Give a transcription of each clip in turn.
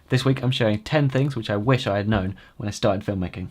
This week I'm sharing 10 things which I wish I had known when I started filmmaking.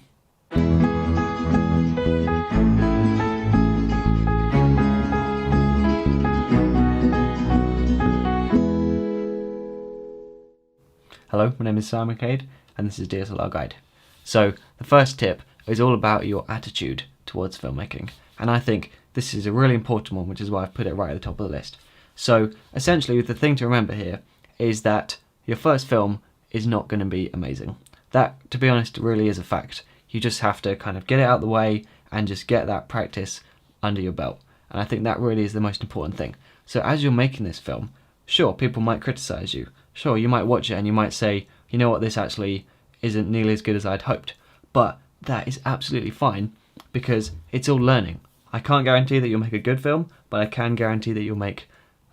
Hello, my name is Simon Cade and this is DSLR Guide. So the first tip is all about your attitude towards filmmaking, and I think this is a really important one, which is why I've put it right at the top of the list. So essentially the thing to remember here is that your first film is not going to be amazing. That, to be honest, really is a fact. You just have to kind of get it out of the way and just get that practice under your belt, and I think that really is the most important thing. So as you're making this film, sure, people might criticize you. Sure, you might watch it and you might say, you know what, this actually isn't nearly as good as I'd hoped. But that is absolutely fine because it's all learning. I can't guarantee that you'll make a good film, but I can guarantee that you'll make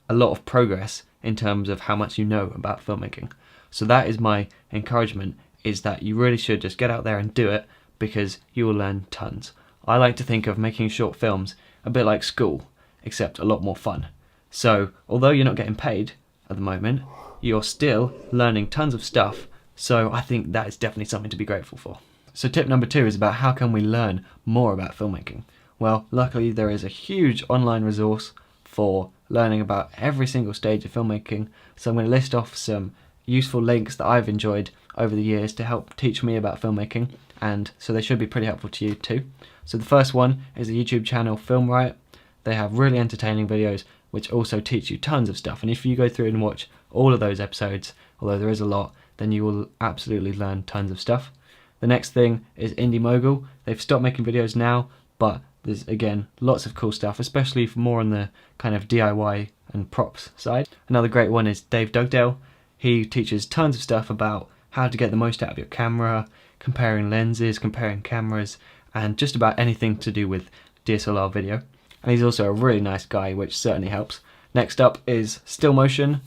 a lot of progress in terms of how much you know about filmmaking. So that is my encouragement, is that you really should just get out there and do it because you will learn tons. I like to think of making short films a bit like school, except a lot more fun. So although you're not getting paid at the moment, you're still learning tons of stuff, so I think that is definitely something to be grateful for. So tip number 2 is about how can we learn more about filmmaking. Well, luckily there is a huge online resource for learning about every single stage of filmmaking, so I'm going to list off some useful links that I've enjoyed over the years to help teach me about filmmaking, and so they should be pretty helpful to you too. So the first one is the YouTube channel Film Riot. They have really entertaining videos which also teach you tons of stuff, and if you go through and watch all of those episodes, although there is a lot, then you will absolutely learn tons of stuff. The next thing is Indie Mogul. They've stopped making videos now, but there's again lots of cool stuff, especially for more on the kind of DIY and props side. Another great one is Dave Dugdale. He teaches tons of stuff about how to get the most out of your camera, comparing lenses, comparing cameras, and just about anything to do with DSLR video. And he's also a really nice guy, which certainly helps. Next up is Still Motion.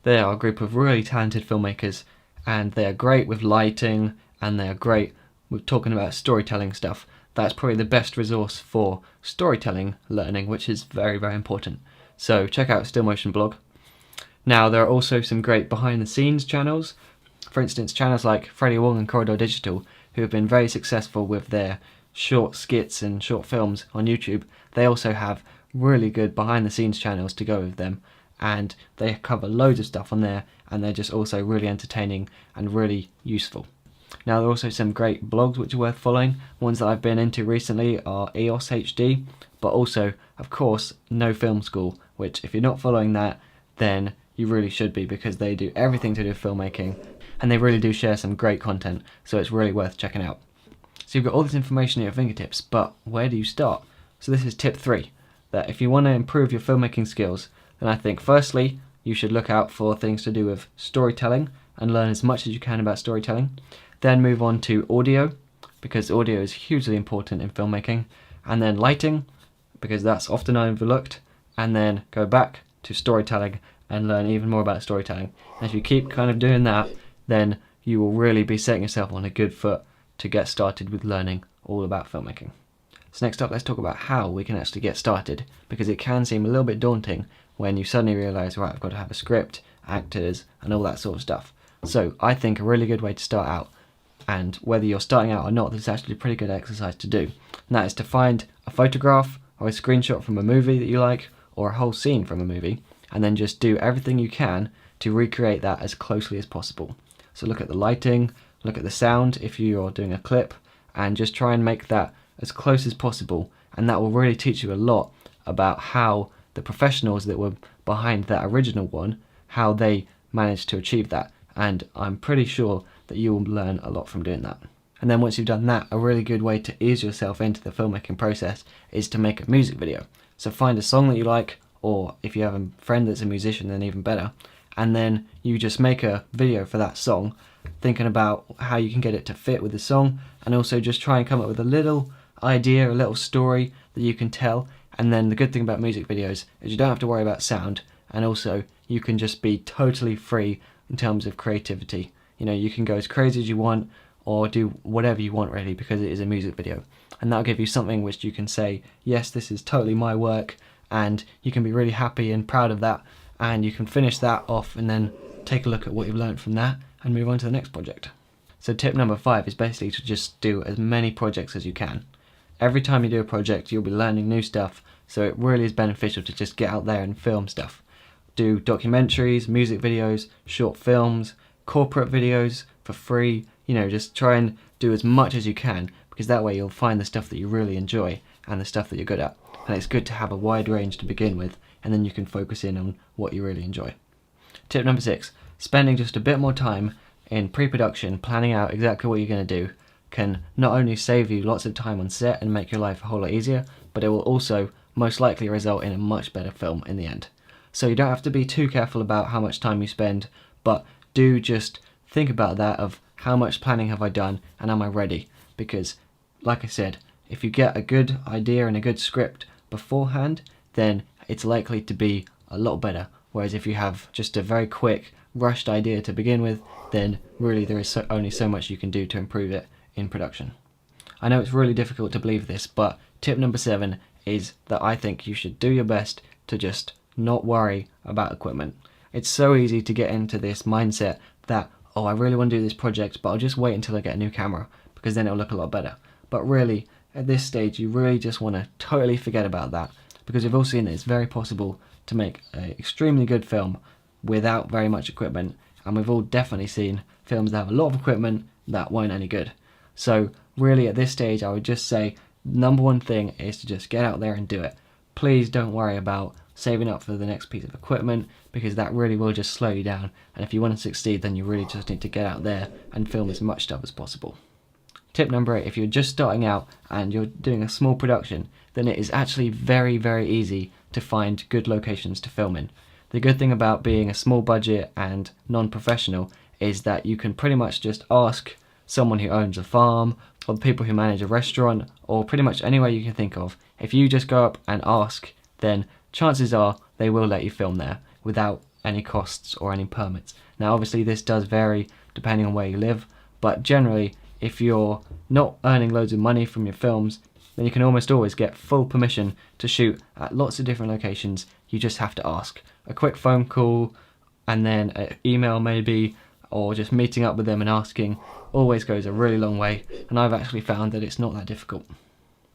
They are a group of really talented filmmakers, and they are great with lighting, and they are great with talking about storytelling stuff. That's probably the best resource for storytelling learning, which is very, very important. So check out Still Motion blog. Now there are also some great behind the scenes channels. For instance, channels like Freddie Wong and Corridor Digital, who have been very successful with their short skits and short films on YouTube. They also have really good behind the scenes channels to go with them, and they cover loads of stuff on there, and they're just also really entertaining and really useful. Now there are also some great blogs which are worth following. Ones that I've been into recently are EOS HD, but also of course No Film School, which if you're not following that, then you really should be, because they do everything to do with filmmaking and they really do share some great content, so it's really worth checking out. So you've got all this information at your fingertips, but where do you start? So this is tip 3, that if you want to improve your filmmaking skills, then I think firstly you should look out for things to do with storytelling and learn as much as you can about storytelling. Then move on to audio, because audio is hugely important in filmmaking, and then lighting, because that's often overlooked, and then go back to storytelling and learn even more about storytelling. And if you keep kind of doing that, then you will really be setting yourself on a good foot to get started with learning all about filmmaking. So next up, let's talk about how we can actually get started, because it can seem a little bit daunting when you suddenly realise, right, I've got to have a script, actors, and all that sort of stuff. So I think a really good way to start out, and whether you're starting out or not, this is actually a pretty good exercise to do, and that is to find a photograph or a screenshot from a movie that you like, or a whole scene from a movie, and then just do everything you can to recreate that as closely as possible. So look at the lighting, look at the sound if you're doing a clip, and just try and make that as close as possible, and that will really teach you a lot about how the professionals that were behind that original one, how they managed to achieve that, and I'm pretty sure that you will learn a lot from doing that. And then once you've done that, a really good way to ease yourself into the filmmaking process is to make a music video. So find a song that you like, or if you have a friend that's a musician, then even better, and then you just make a video for that song, thinking about how you can get it to fit with the song, and also just try and come up with a little idea, a little story that you can tell. And then the good thing about music videos is you don't have to worry about sound, and also you can just be totally free in terms of creativity. You know, you can go as crazy as you want or do whatever you want really, because it is a music video, and that'll give you something which you can say, yes, this is totally my work, and you can be really happy and proud of that, and you can finish that off and then take a look at what you've learned from that and move on to the next project. So tip number 5 is basically to just do as many projects as you can. Every time you do a project, you'll be learning new stuff, so it really is beneficial to just get out there and film stuff. Do documentaries, music videos, short films, corporate videos for free. Just try and do as much as you can, because that way you'll find the stuff that you really enjoy and the stuff that you're good at. And it's good to have a wide range to begin with, and then you can focus in on what you really enjoy. Tip number 6, spending just a bit more time in pre-production, planning out exactly what you're going to do, can not only save you lots of time on set and make your life a whole lot easier, but it will also most likely result in a much better film in the end. So you don't have to be too careful about how much time you spend, but do just think about that of how much planning have I done and am I ready? Because, like I said, if you get a good idea and a good script beforehand, then it's likely to be a lot better. Whereas if you have just a very quick, rushed idea to begin with, then really there is only so much you can do to improve it in production. I know it's really difficult to believe this, but tip number 7 is that I think you should do your best to just not worry about equipment. It's so easy to get into this mindset that, oh, I really want to do this project, but I'll just wait until I get a new camera, because then it'll look a lot better. But really, at this stage, you really just want to totally forget about that, because we've all seen that it's very possible to make an extremely good film without very much equipment, and we've all definitely seen films that have a lot of equipment that weren't any good. So really at this stage, I would just say number one thing is to just get out there and do it. Please don't worry about saving up for the next piece of equipment, because that really will just slow you down, and if you want to succeed, then you really just need to get out there and film as much stuff as possible. Tip number 8, if you're just starting out and you're doing a small production, then it is actually very, very easy to find good locations to film in. The good thing about being a small budget and non-professional is that you can pretty much just ask someone who owns a farm, or the people who manage a restaurant, or pretty much anywhere you can think of. If you just go up and ask, then chances are they will let you film there without any costs or any permits. Now obviously this does vary depending on where you live, but generally if you're not earning loads of money from your films, then you can almost always get full permission to shoot at lots of different locations. You just have to ask. A quick phone call and then an email maybe, or just meeting up with them and asking always goes a really long way, and I've actually found that it's not that difficult.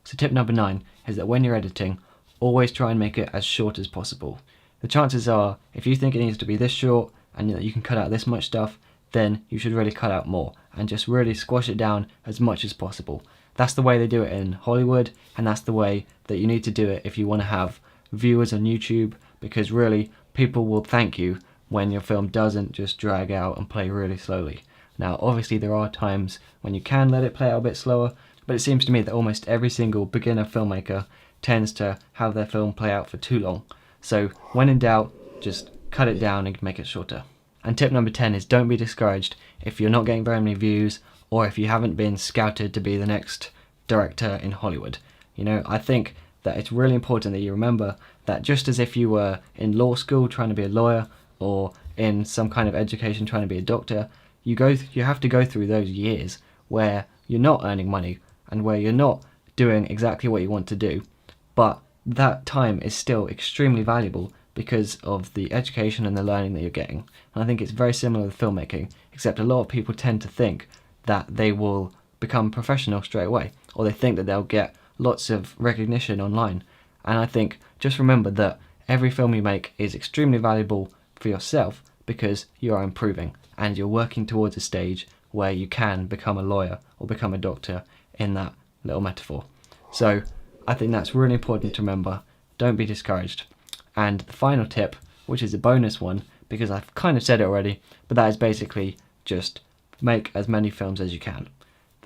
So tip number 9 is that when you're editing, always try and make it as short as possible. The chances are, if you think it needs to be this short and that you can cut out this much stuff, then you should really cut out more and just really squash it down as much as possible. That's the way they do it in Hollywood, and that's the way that you need to do it if you want to have viewers on YouTube, because really people will thank you when your film doesn't just drag out and play really slowly. Now obviously there are times when you can let it play out a bit slower, but it seems to me that almost every single beginner filmmaker tends to have their film play out for too long. So when in doubt, just cut it down and make it shorter. And tip number 10 is don't be discouraged if you're not getting very many views, or if you haven't been scouted to be the next director in Hollywood. I think that it's really important that you remember that just as if you were in law school trying to be a lawyer, or in some kind of education trying to be a doctor, you have to go through those years where you're not earning money and where you're not doing exactly what you want to do, but that time is still extremely valuable because of the education and the learning that you're getting. And I think it's very similar with filmmaking, except a lot of people tend to think that they will become professional straight away, or they think that they'll get lots of recognition online. And I think just remember that every film you make is extremely valuable for yourself, because you are improving and you're working towards a stage where you can become a lawyer or become a doctor in that little metaphor. So I think that's really important to remember. Don't be discouraged. And the final tip, which is a bonus one, because I've kind of said it already, but that is basically just make as many films as you can.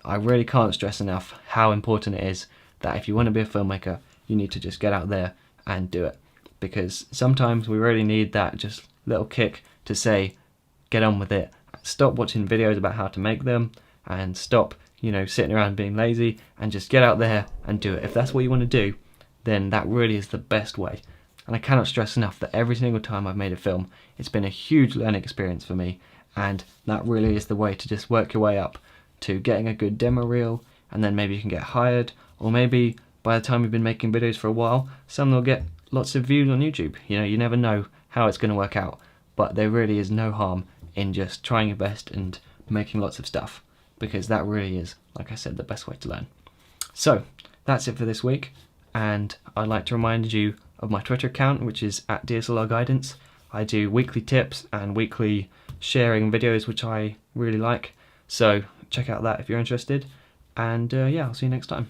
I really can't stress enough how important it is that if you want to be a filmmaker, you need to just get out there and do it. Because sometimes we really need that just little kick to say, get on with it. Stop watching videos about how to make them, and stop, sitting around being lazy, and just get out there and do it. If that's what you want to do, then that really is the best way. And I cannot stress enough that every single time I've made a film, it's been a huge learning experience for me, and that really is the way to just work your way up to getting a good demo reel, and then maybe you can get hired, or maybe by the time you've been making videos for a while, some will get lots of views on YouTube. You never know how it's going to work out, but there really is no harm in just trying your best and making lots of stuff, because that really is, like I said, the best way to learn. So that's it for this week, and I'd like to remind you of my Twitter account, which is @DSLRguidance. I do weekly tips and weekly sharing videos, which I really like, so check out that if you're interested, and yeah, I'll see you next time.